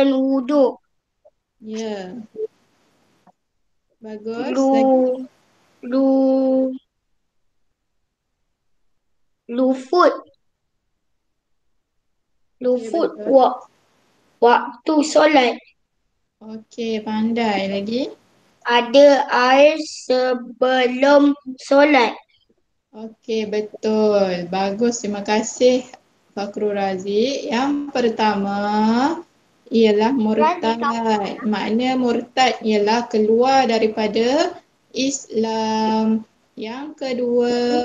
wuduk. Ya, bagus. Lagi. Lu, lu, lufut. Okey, Lufut betul. waktu solat. Okey, pandai lagi. Ada air sebelum solat. Okey, betul. Bagus, terima kasih Fakrul Razi. Yang pertama ialah murtad. Makna murtad ialah keluar daripada Islam. Yang kedua,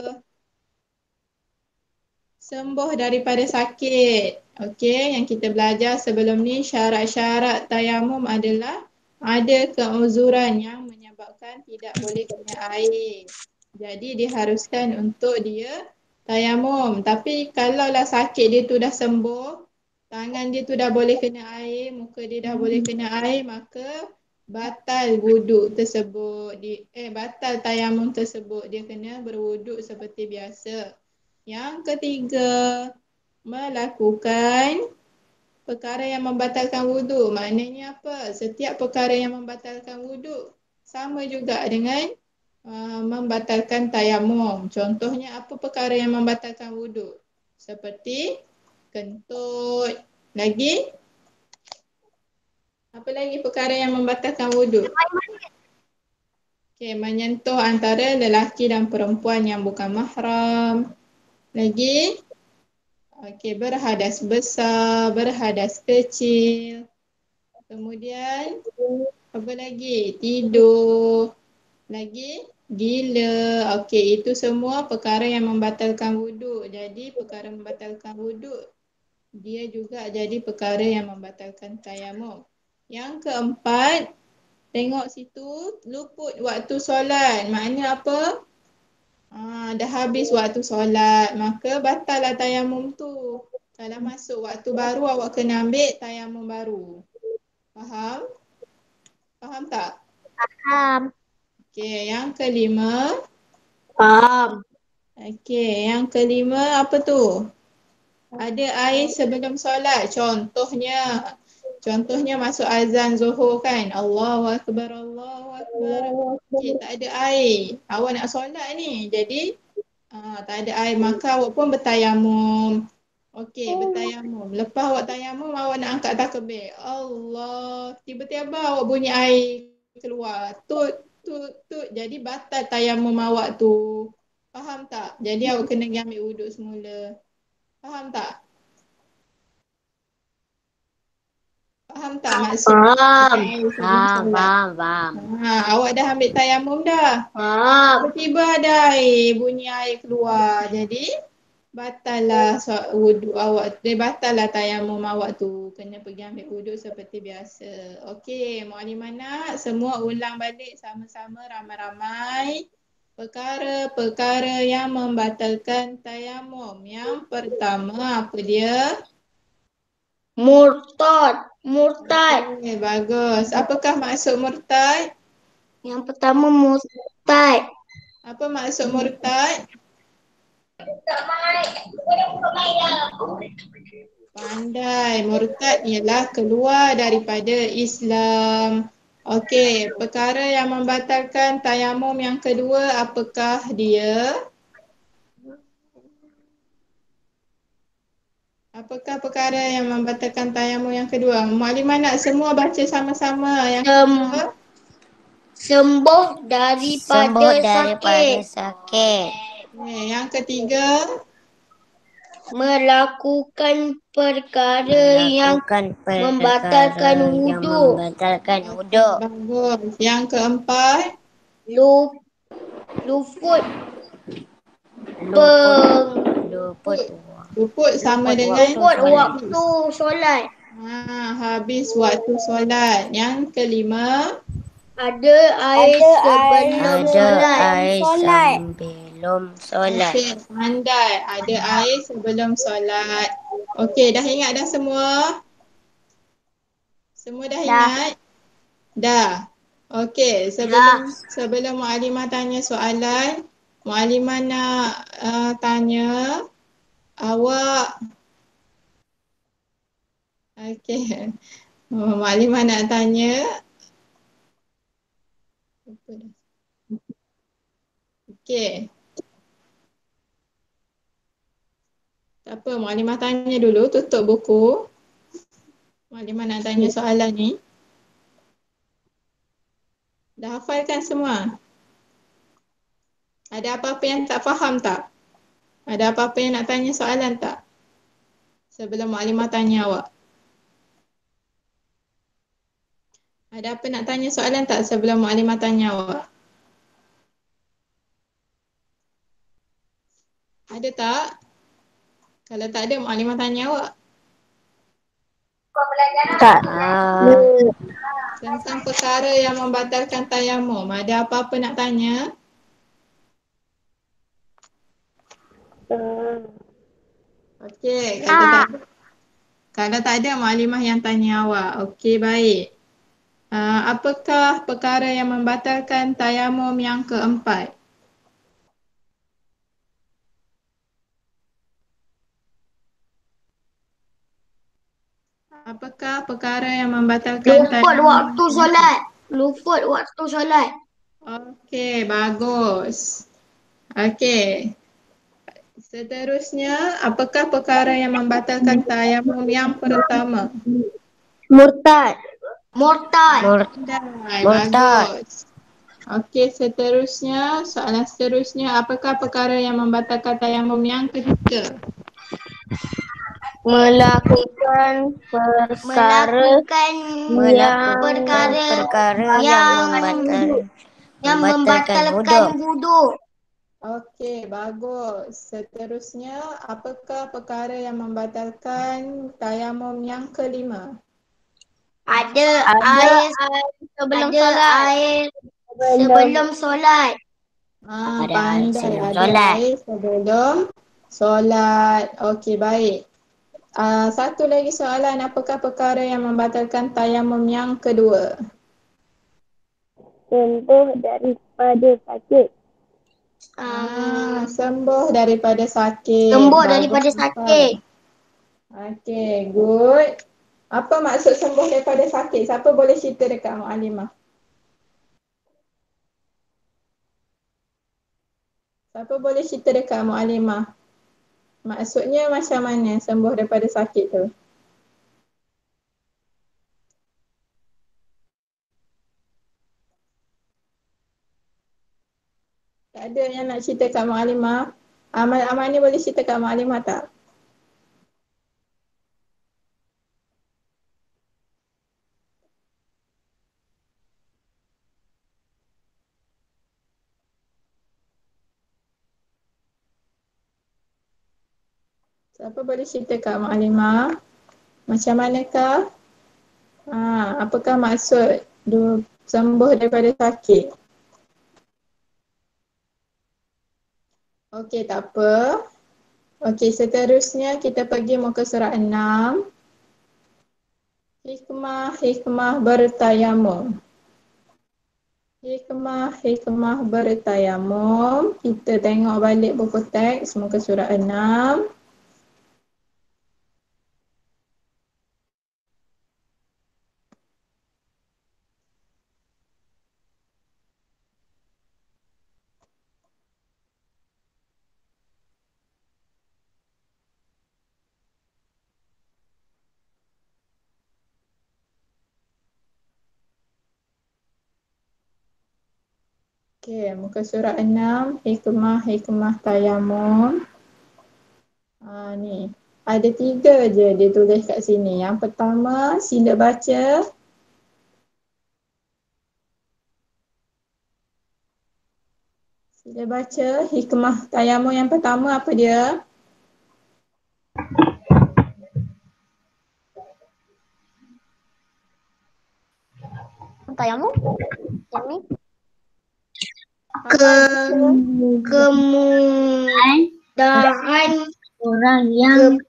sembuh daripada sakit. Okey, yang kita belajar sebelum ni syarat-syarat tayamum adalah ada keuzuran yang menyebabkan tidak boleh kena air. Jadi diharuskan untuk dia tayamum. Tapi kalaulah sakit dia tu dah sembuh, tangan dia tu dah boleh kena air, muka dia dah boleh kena air, maka batal wuduk tersebut. Batal tayamum tersebut. Dia kena berwuduk seperti biasa. Yang ketiga, melakukan perkara yang membatalkan wuduk. Maknanya apa? Setiap perkara yang membatalkan wuduk sama juga dengan membatalkan tayamum. Contohnya apa perkara yang membatalkan wuduk? Seperti kentut. Lagi? Apa lagi perkara yang membatalkan wuduk? Okey, menyentuh antara lelaki dan perempuan yang bukan mahram. Lagi? Okey, berhadas besar, berhadas kecil. Kemudian apa lagi? Tidur. Lagi gila. Okey, itu semua perkara yang membatalkan wuduk. Jadi perkara membatalkan wuduk dia juga jadi perkara yang membatalkan tayamum. Yang keempat, tengok situ luput waktu solat. Maknanya apa? Dah habis waktu solat, maka batal lah tayamum tu. Kalau masuk waktu baru, awak kena ambil tayamum baru. Faham? Faham tak? Faham. Okey, yang kelima. Faham. Okey, yang kelima apa tu? Ada air sebelum solat. Contohnya masuk azan Zuhur kan. Allahu Akbar, Allahu Akbar. Okey, tak ada air. Awak nak solat ni. Jadi tak ada air, maka awak pun bertayamum. Okey, bertayamum. Lepas awak tayamum, awak nak angkat takbir. Allah, tiba-tiba awak bunyi air keluar. Tut, tut, tut. Jadi batal tayamum awak tu. Faham tak? Jadi awak kena pergi ambil wuduk semula. Faham tak? Faham tak maksud ada Faham. air sebelum Faham. solat? Faham. Faham. Awak dah ambil tayamum dah. Faham. Tiba-tiba ada air, bunyi air keluar. Jadi batal lah wuduk awak. Batal lah tayamum awak tu. Kena pergi ambil wuduk seperti biasa. Okey, Muallimah semua ulang balik sama-sama ramai-ramai. Perkara-perkara yang membatalkan tayamum. Yang pertama apa dia? Murtad. Murtad. Okey, bagus. Apakah maksud murtad? Yang pertama murtad. Apa maksud murtad? Pandai. Murtad ialah keluar daripada Islam. Okey, perkara yang membatalkan tayamum yang kedua apakah dia? Apakah perkara yang membatalkan tayamum yang kedua? Mukadimah nak semua baca sama-sama. Yang kedua, Sembuh daripada Sembuh sakit. daripada sakit. yang ketiga, Melakukan perkara yang Melakukan membatalkan perkara yang wuduk. membatalkan okey, wuduk. bagus. Yang keempat, Lu- Luput Luput peng luput luput sama luput dengan waktu luput solat. waktu solat. habis waktu solat. Yang kelima, Ada air sebelum Ada solat. air sebelum solat. okey, pandai. Ada air sebelum solat. Okey, dah ingat dah semua? Semua dah ingat? Dah. Okey, sebelum Muallimah tanya soalan, Muallimah nak tanya awak. Okey. Maklimah nak tanya. Okey. Tak apa, Maklimah tanya dulu, tutup buku. Maklimah nak tanya soalan ni. Dah hafalkan semua? Ada apa-apa yang tak faham tak? Ada apa-apa yang nak tanya soalan tak? Sebelum Maklimah tanya awak. Ada apa nak tanya soalan tak sebelum Maklimah tanya awak? Ada tak? Kalau tak ada, Maklimah tanya awak. Tak. Tentang perkara yang membatalkan tayamum. Ada apa-apa nak tanya? Okey, kalau tak ada, Maklimah yang tanya awak. Okey, baik. Apakah perkara yang membatalkan tayamum yang keempat? Apakah perkara yang membatalkan Luput tayamum? waktu solat. Luput waktu solat. Okey, bagus. Okey. Seterusnya, apakah perkara yang membatalkan tayamum yang pertama? Murtad. Murtad. Pandai, Murtad. bagus. Okey, seterusnya, soalan seterusnya, apakah perkara yang membatalkan tayamum yang ketiga? Melakukan perkara yang membatalkan wuduk. Membatalkan Okey, bagus. Seterusnya, apakah perkara yang membatalkan tayamum yang kelima? Ada air sebelum solat. Ada air Pandai, sebelum ada solat. air sebelum solat. Okey, baik. Satu lagi soalan, apakah perkara yang membatalkan tayamum yang kedua? Sembuh daripada sakit. Sembuh daripada sakit. Sembuh Bagus, daripada Nifal. sakit. Okey, good. Apa maksud sembuh daripada sakit? Siapa boleh cerita dekat Mak Alimah? Siapa boleh cerita dekat Mak Alimah? Maksudnya macam mana sembuh daripada sakit tu? Tak ada yang nak cerita kat Mak Alimah? Amal ni boleh cerita kat Mak Alimah tak? Siapa boleh cerita kat Mak Alimah? Macam manakah? Apakah maksud sembuh daripada sakit? Okey, tak apa. Okey, seterusnya kita pergi muka surat 6. Hikmah bertayamum. Hikmah bertayamum. Kita tengok balik buku teks muka surat 6. Okey, muka surat 6, hikmah tayamum. Ni, ada 3 je dia tulis kat sini. Yang pertama, sila baca. Sila baca hikmah tayamum yang pertama apa dia? Tayamum? Yang ni? Kemudahan orang yang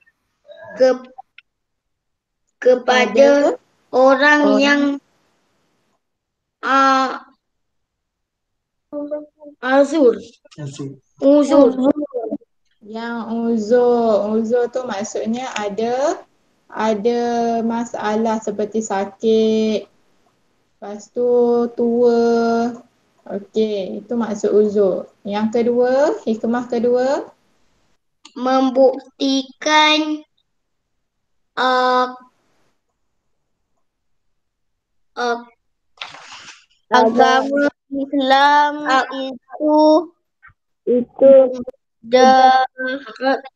kepada orang yang uzur. Yang uzur tu maksudnya ada ada masalah seperti sakit, lepas tu tua. Okey, itu maksud uzur. Yang kedua, hikmah kedua, Membuktikan uh, uh, Agama Islam uh, itu mudah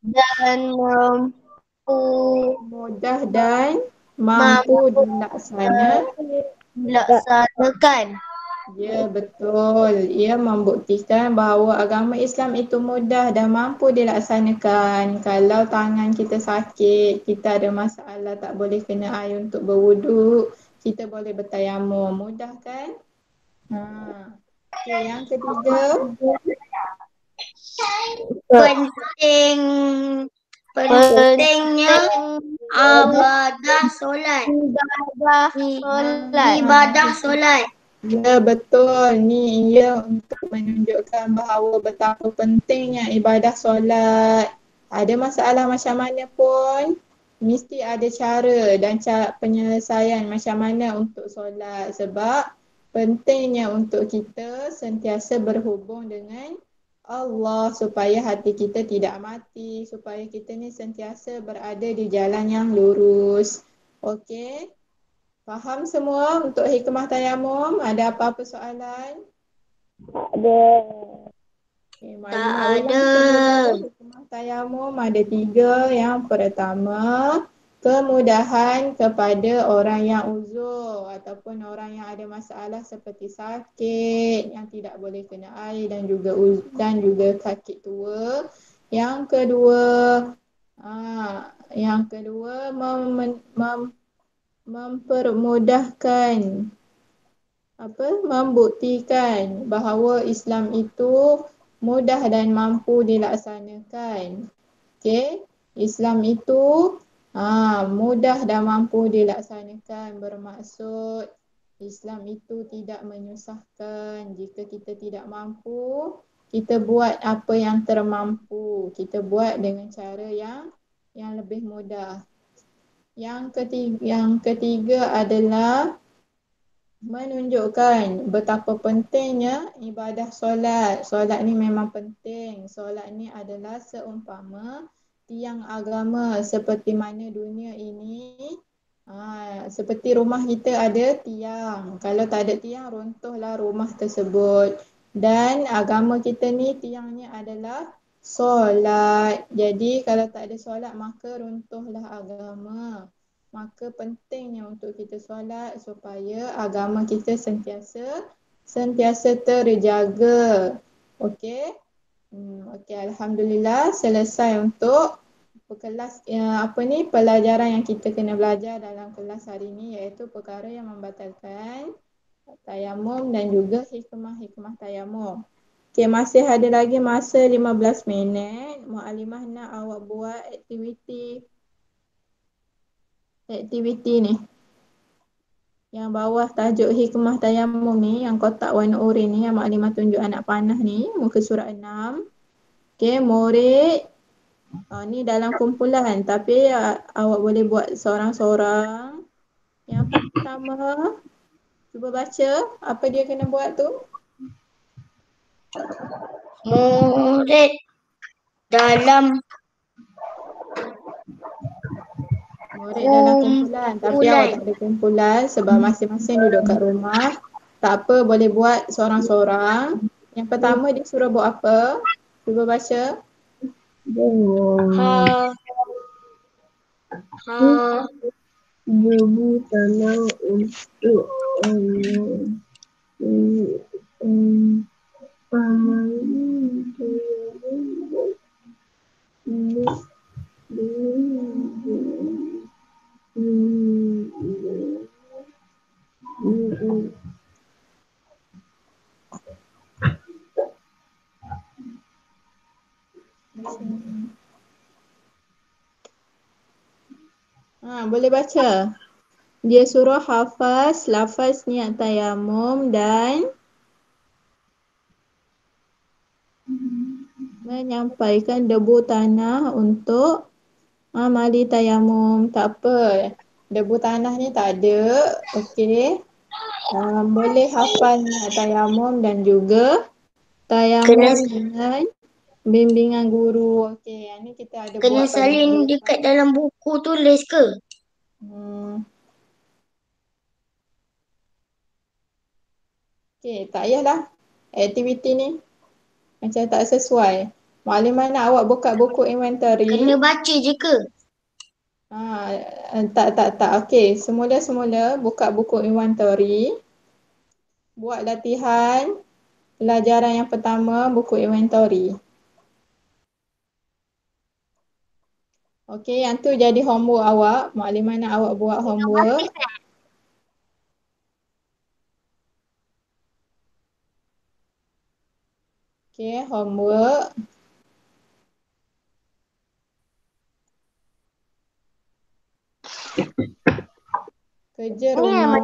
dan mampu mudah dan mampu dilaksanakan. Ya, betul. Ia membuktikan bahawa agama Islam itu mudah dan mampu dilaksanakan. Kalau tangan kita sakit, kita ada masalah tak boleh kena air untuk berwuduk, kita boleh bertayamum. Mudah kan? Ha. Okey, yang ketiga, penting pentingnya ibadah solat. Ibadah solat. Ibadah solat. ya betul. Ni ia untuk menunjukkan bahawa betapa pentingnya ibadah solat. Ada masalah macam mana pun, mesti ada cara dan penyelesaian macam mana untuk solat. Sebab pentingnya untuk kita sentiasa berhubung dengan Allah supaya hati kita tidak mati, supaya kita ni sentiasa berada di jalan yang lurus. Okey? Faham semua untuk hikmah tayamum? Ada apa-apa soalan? Ada. Okay, Tak Maklumat ulang ada. semula. Hikmah tayamum ada 3. Yang pertama, kemudahan kepada orang yang uzur ataupun orang yang ada masalah seperti sakit, yang tidak boleh kena air dan juga sakit tua. Yang kedua, mempermudahkan membuktikan bahawa Islam itu mudah dan mampu dilaksanakan. Okey, Islam itu mudah dan mampu dilaksanakan, bermaksud Islam itu tidak menyusahkan. Jika kita tidak mampu, kita buat apa yang termampu. Kita buat dengan cara yang lebih mudah. Yang ketiga adalah menunjukkan betapa pentingnya ibadah solat. Solat ni memang penting. Solat ni adalah seumpama tiang agama, seperti mana dunia ini seperti rumah kita ada tiang. Kalau tak ada tiang, runtuhlah rumah tersebut. Dan agama kita ni tiangnya adalah solat. Jadi kalau tak ada solat, maka runtuhlah agama. Maka pentingnya untuk kita solat supaya agama kita sentiasa terjaga. Okey? Okey, alhamdulillah selesai untuk pelajaran yang kita kena belajar dalam kelas hari ini, iaitu perkara yang membatalkan tayamum dan juga hikmah-hikmah tayamum. Okey, masih ada lagi masa 15 minit. Muallimah nak awak buat aktiviti ni. Yang bawah tajuk hikmah tayamum ni, yang kotak warna oranye ni, yang maklimah tunjuk anak panah ni, muka surat 6. Okey, murid. Ni dalam kumpulan tapi awak boleh buat seorang-seorang. Yang pertama, cuba baca apa dia kena buat tu. Murid dalam kumpulan, tapi awak tak ada kumpulan sebab masing-masing duduk kat rumah. Tak apa, boleh buat seorang-seorang. Yang pertama dia suruh buat apa? Cuba baca. ha Debu tanah untuk paman Boleh baca. Dia suruh hafaz lafaz niat tayamum dan menyampaikan debu tanah untuk Mali tayamum. Tak apa. Debu tanah ni tak ada. Okey. Boleh hafal niat tayamum dan juga tayamum Kena- dengan bimbingan guru. Okey, yang ni kita ada Kena buat pada salin minggu dekat lepas. dalam buku tulis ke? Hmm. Okey, tak payahlah. Aktiviti ni macam tak sesuai. Maklumat nak awak buka buku inventory. Kena baca je ke? Tak. Okey, semula-semula buka buku inventory. Buat latihan pelajaran yang pertama, buku inventory. Okey, yang tu jadi homework awak. Maklumat nak awak buat homework. Okey, homework. Kerja rumah.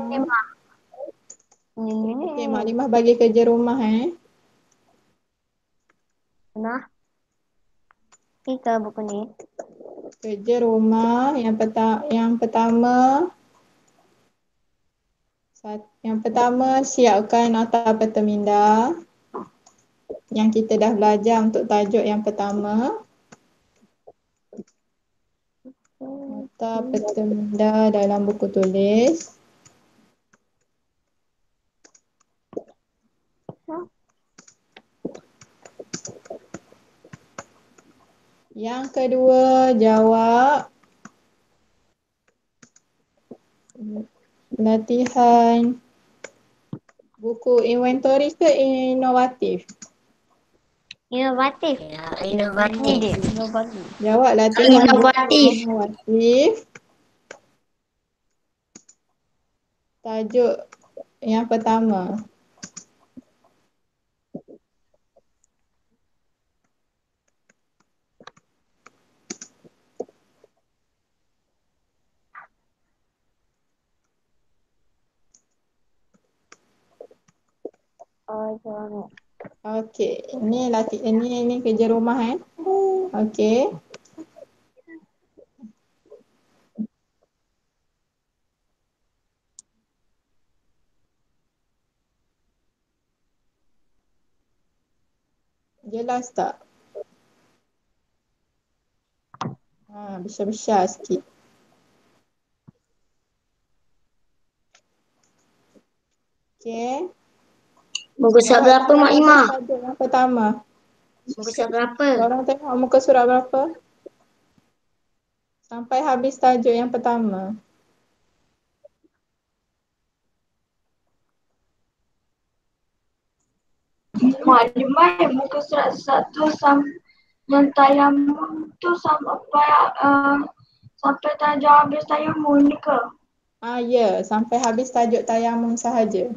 Okey, Maklimah bagi kerja rumah Nah. Ni ke buku ni? Kerja rumah yang pertama siapkan nota peta minda yang kita dah belajar untuk tajuk yang pertama. Nota peta minda dalam buku tulis. Yang kedua, jawab latihan buku inventory ke inovatif? Inovatif. Inovatif. Ni dia. Inovatif. Jawab latihan Inovatif. buku inovatif. Tajuk yang pertama. Jangan. Okey, ini kerja rumah Okey. Jelas tak? Besar-besar sikit. Okey. Muka surat berapa, Mak Imah? Tajuk yang pertama. Muka surat berapa? Korang tengok muka surat berapa? Sampai habis tajuk yang pertama. Maklumat muka surat 1 yang tayamum tu sampai tajuk habis tayamum ni ke? Ya, sampai habis tajuk tayamum sahaja.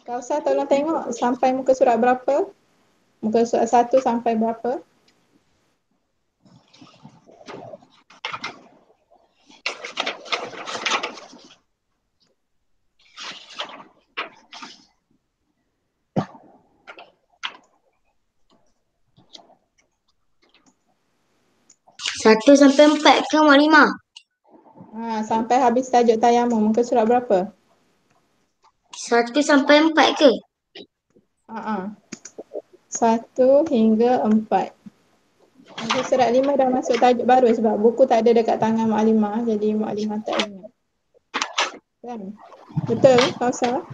Kau usah tolong tengok sampai muka surat berapa? Muka surat 1 sampai berapa? Satu sampai 4 ke, Mak Imah? Sampai habis tajuk tayamum. Muka surat berapa? 1 sampai 4 ke? 1 hingga 4. Muka surat 5 dah masuk tajuk baru sebab buku tak ada dekat tangan Maklimah. Jadi Maklimah tak ingat. Kan? Betul, Kausa?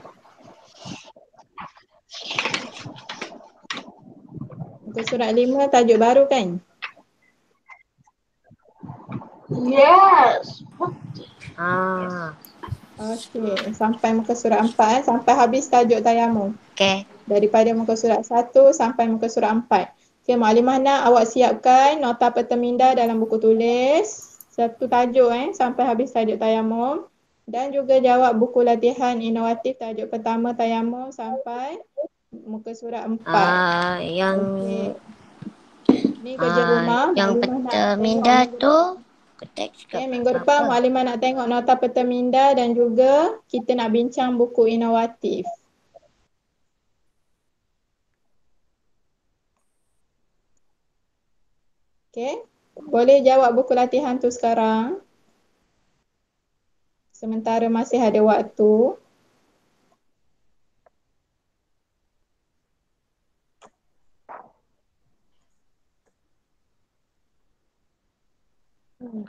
Muka surat 5 tajuk baru kan? Yes. Okey, sampai muka surat 4 sampai habis tajuk tayamum. Okey. Daripada muka surat 1 sampai muka surat 4. Okey, Maklimah nak awak siapkan nota peta minda dalam buku tulis. Satu tajuk sampai habis tajuk tayamum. Dan juga jawab buku latihan inovatif tajuk pertama tayamum sampai muka surat 4. Okey. Ni kerja rumah. Yang Maklimah nak peta tengok minda minggu tu depan. Okey, minggu depan Maklimah nak tengok nota peta minda dan juga kita nak bincang buku inovatif. Okey. Boleh jawab buku latihan tu sekarang. Sementara masih ada waktu. Hmm.